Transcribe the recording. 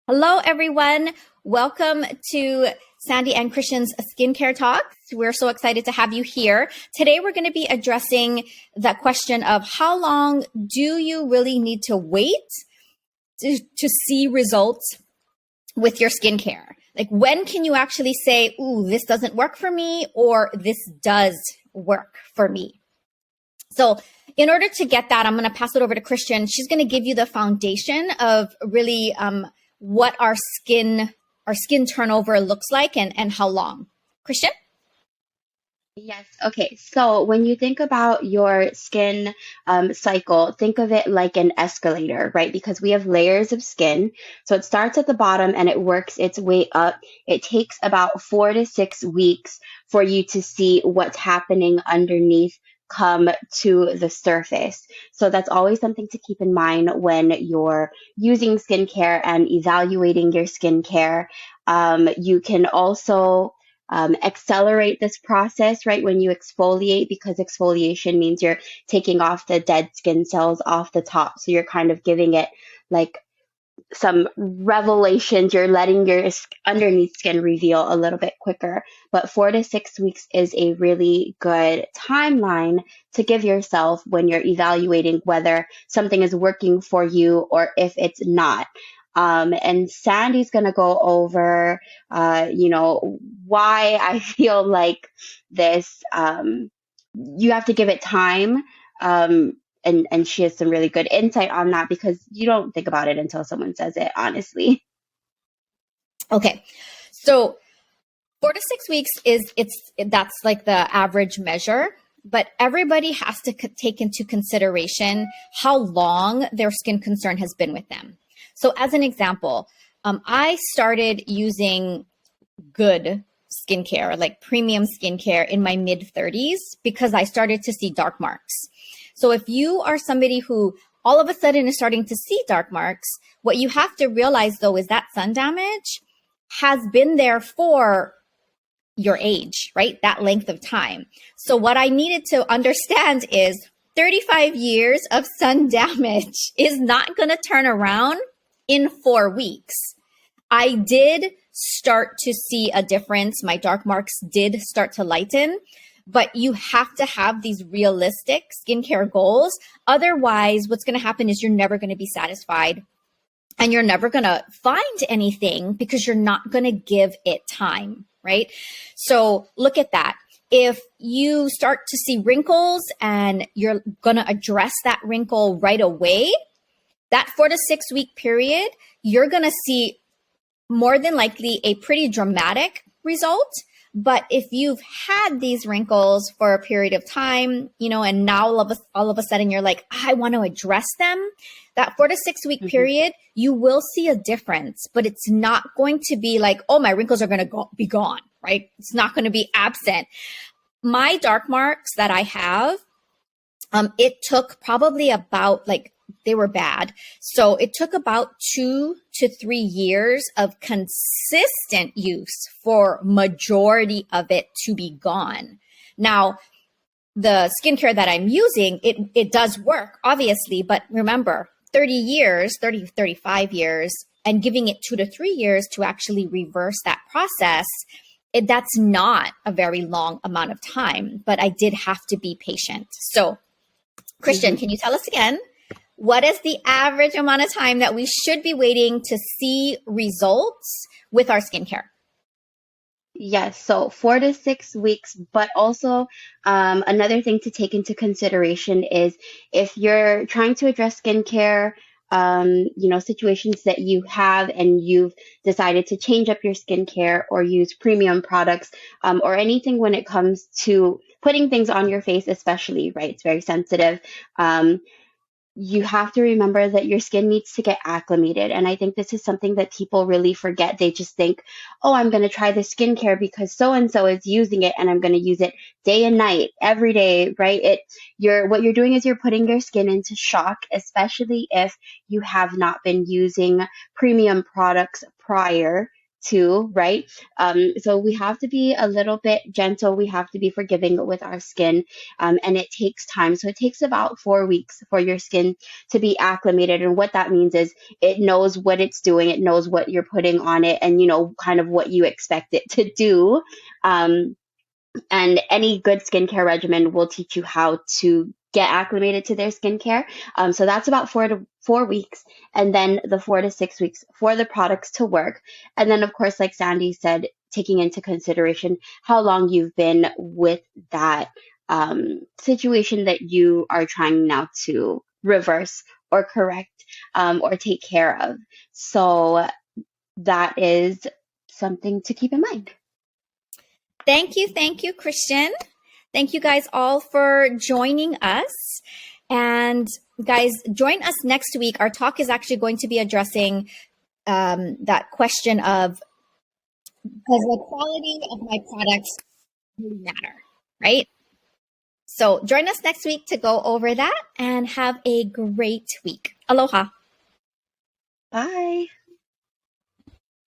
Hello, everyone. Welcome to Sandy and Christian's Skincare Talks. We're so excited to have you here. Today, we're going to be addressing the question of how long do you really need to wait to see results with your skincare? Like, when can you actually say, ooh, this doesn't work for me, or this does work for me? So in order to get that, I'm going to pass it over to Christian. She's going to give you the foundation of really what our skin turnover looks like and how long. Christian? Yes. Okay. So when you think about your skin cycle, think of it like an escalator, right? Because we have layers of skin. So it starts at the bottom and it works its way up. It takes about 4 to 6 weeks for you to see what's happening underneath come to the surface. So that's always something to keep in mind when you're using skincare and evaluating your skincare. You can also accelerate this process, right? When you exfoliate, because exfoliation means you're taking off the dead skin cells off the top. So you're kind of giving it like some revelations. You're letting your underneath skin reveal a little bit quicker. But 4 to 6 weeks is a really good timeline to give yourself when you're evaluating whether something is working for you or if it's not. And Sandy's going to go over, why I feel like this, you have to give it time. And she has some really good insight on that because you don't think about it until someone says it, honestly. Okay. So 4 to 6 weeks that's like the average measure, but everybody has to take into consideration how long their skin concern has been with them. So as an example, I started using good skincare, like premium skincare in my mid 30s because I started to see dark marks. So if you are somebody who all of a sudden is starting to see dark marks, what you have to realize though is that sun damage has been there for your age, right? That length of time. So what I needed to understand is 35 years of sun damage is not going to turn around in 4 weeks. I did start to see a difference. My dark marks did start to lighten, but you have to have these realistic skincare goals. Otherwise, what's going to happen is you're never going to be satisfied and you're never going to find anything because you're not going to give it time, right? So look at that. If you start to see wrinkles and you're going to address that wrinkle right away, that 4 to 6 week period, you're going to see more than likely a pretty dramatic result. But if you've had these wrinkles for a period of time, and now all of a sudden you're like, I want to address them, that 4 to 6 week period, you will see a difference, but it's not going to be like, oh, my wrinkles are going to be gone, right? It's not going to be absent. My dark marks that I have, it took probably about they were bad. So it took about 2 to 3 years of consistent use for majority of it to be gone. Now, the skincare that I'm using, it does work, obviously, but remember, 35 years, and giving it 2 to 3 years to actually reverse that process, that's not a very long amount of time, but I did have to be patient. So, Christian, can you tell us again? What is the average amount of time that we should be waiting to see results with our skincare? Yes, so 4 to 6 weeks, but also another thing to take into consideration is if you're trying to address skincare, situations that you have and you've decided to change up your skincare or use premium products, or anything when it comes to putting things on your face, especially, right? It's very sensitive. You have to remember that your skin needs to get acclimated. And I think this is something that people really forget. They just think, oh, I'm going to try this skincare because so and so is using it and I'm going to use it day and night, every day, right? What you're doing is you're putting your skin into shock, especially if you have not been using premium products prior too, right? So we have to be a little bit gentle. We have to be forgiving with our skin, and it takes time. So it takes about 4 weeks for your skin to be acclimated. And what that means is it knows what it's doing, it knows what you're putting on it, and kind of what you expect it to do. Um, and any good skincare regimen will teach you how to get acclimated to their skincare. So that's about 4 weeks, and then the 4 to 6 weeks for the products to work. And then, of course, like Sandy said, taking into consideration how long you've been with that situation that you are trying now to reverse or correct, or take care of. So that is something to keep in mind. Thank you, Christian. Thank you guys all for joining us. And guys, join us next week. Our talk is actually going to be addressing that question of, does the quality of my products really matter, right? So join us next week to go over that, and have a great week. Aloha. Bye.